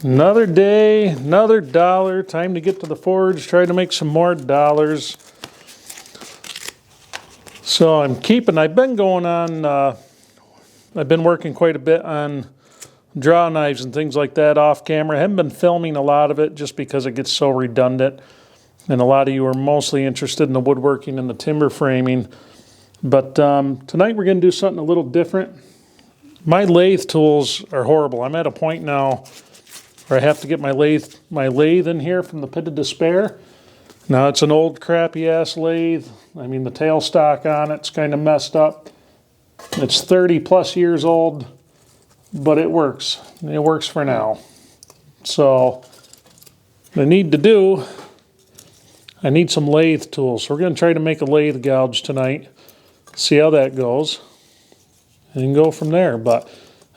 Another day, another dollar. Time to get to the forge, try to make some more dollars. So I've been going on, I've been working quite a bit on draw knives and things like that off camera. I haven't been filming a lot of it just because it gets so redundant. And a lot of you are mostly interested in the woodworking and the timber framing. But tonight we're going to do something a little different. My lathe tools are horrible. I'm at a point now where I have to get my lathe in here from the pit of despair. Now it's an old crappy ass lathe. I mean, the tailstock on it's kind of messed up. It's 30 plus years old, but it works. It works for now. So what I need to do, I need some lathe tools. So we're going to try to make a lathe gouge tonight. See how that goes. And go from there. But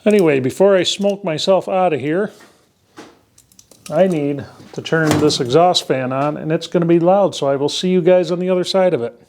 anyway, before I smoke myself out of here, I need to turn this exhaust fan on, and it's going to be loud, so I will see you guys on the other side of it.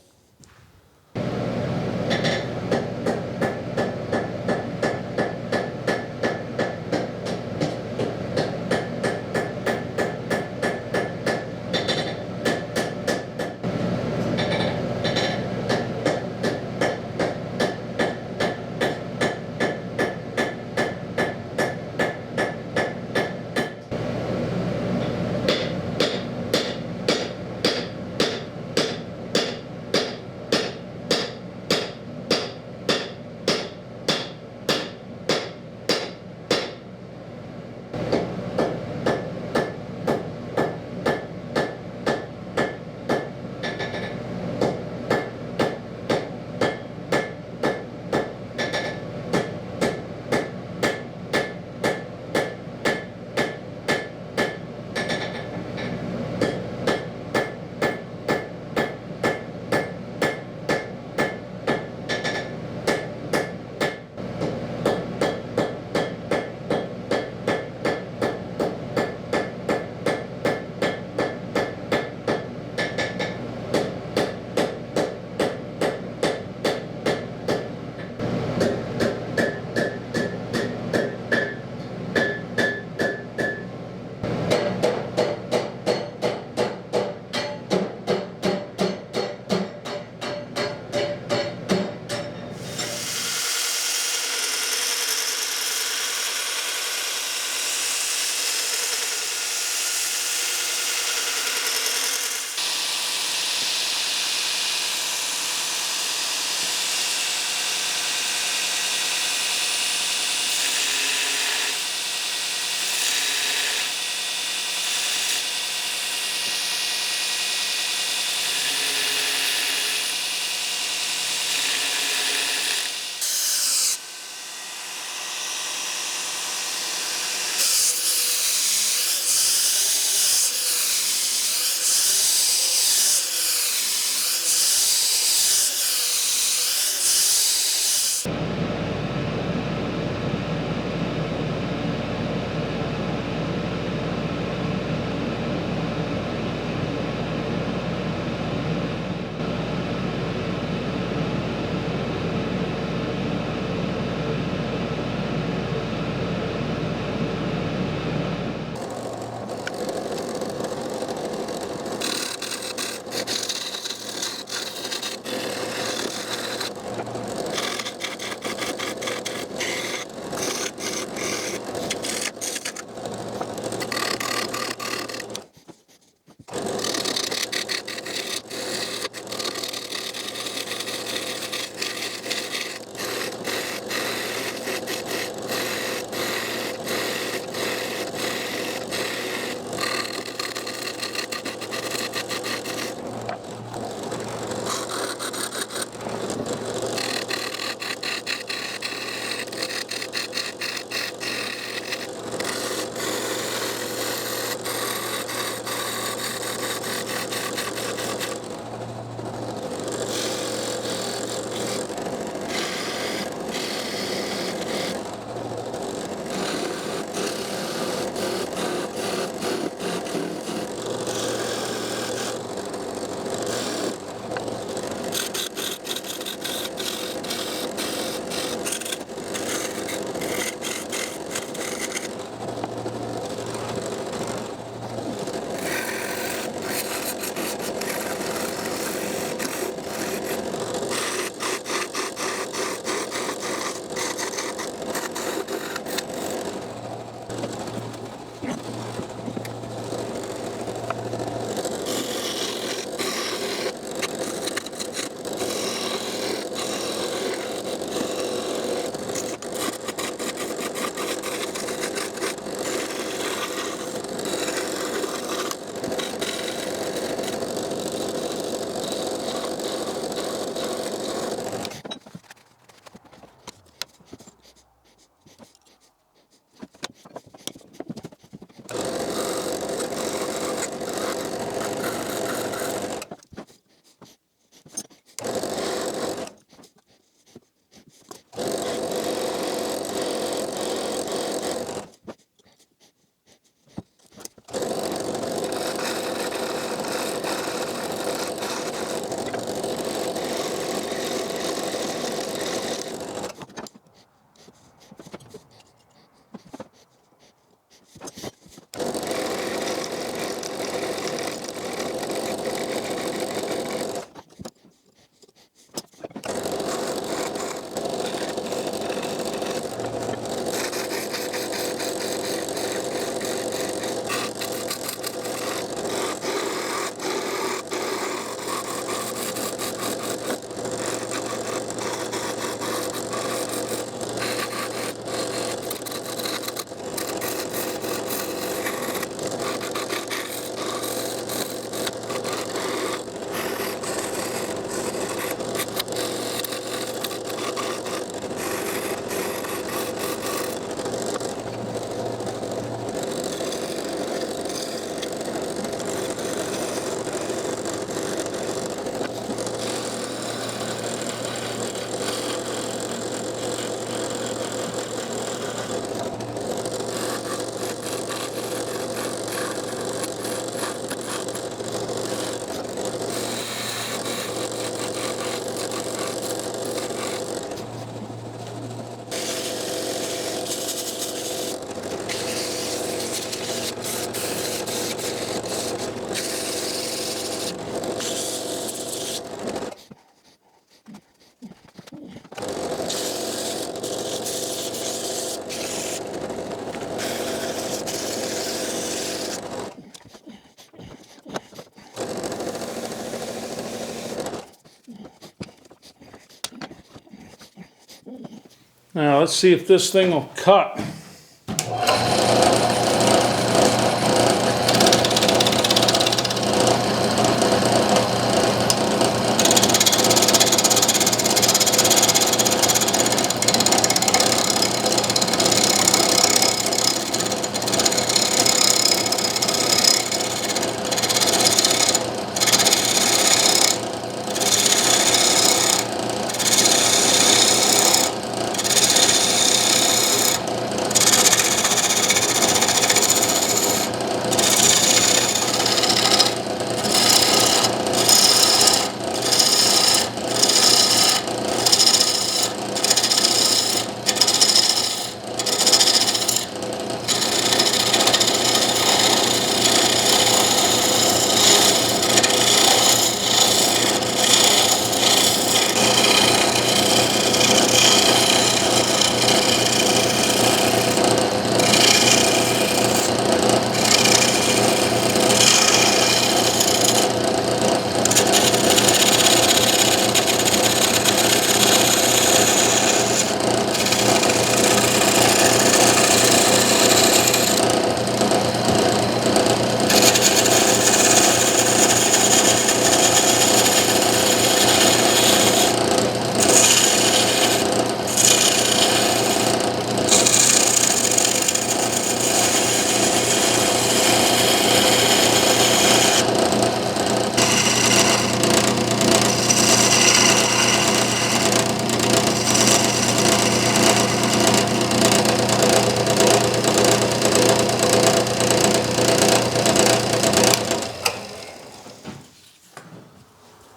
Now let's see if this thing will cut.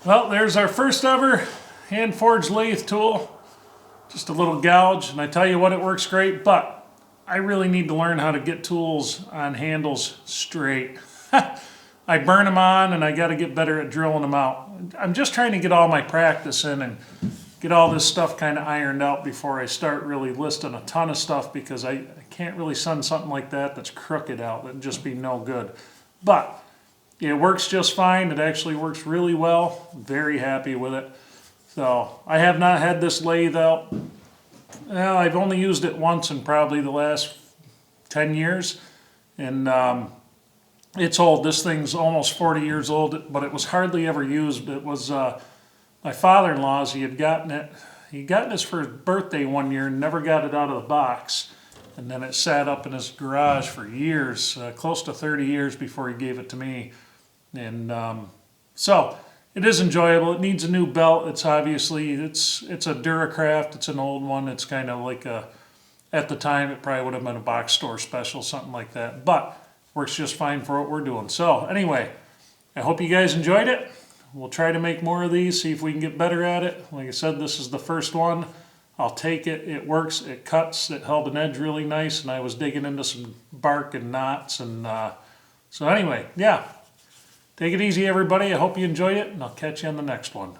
Well, there's our first ever hand-forged lathe tool. Just a little gouge, and I tell you what, it works great, but I really need to learn how to get tools on handles straight. I burn them on, and I got to get better at drilling them out. I'm just trying to get all my practice in and get all this stuff kind of ironed out before I start really listing a ton of stuff, because I can't really send something like that that's crooked out. That'd just be no good. But it works just fine. It actually works really well. I'm very happy with it. So I have not had this lathe out. Well, I've only used it once in probably the last 10 years. And it's old. This thing's almost 40 years old, but it was hardly ever used. It was my father-in-law's. He had gotten it. He got this for his birthday one year and never got it out of the box. And then it sat up in his garage for years, close to 30 years before he gave it to me. And so it is enjoyable. It needs a new belt. It's obviously, it's a Duracraft. It's an old one. It's kind of like at the time, it probably would have been a box store special, something like that. But works just fine for what we're doing. So anyway, I hope you guys enjoyed it. We'll try to make more of these, see if we can get better at it. Like I said, this is the first one. I'll take it. It works. It cuts. It held an edge really nice, and I was digging into some bark and knots. And so anyway, yeah. Take it easy, everybody. I hope you enjoyed it, and I'll catch you on the next one.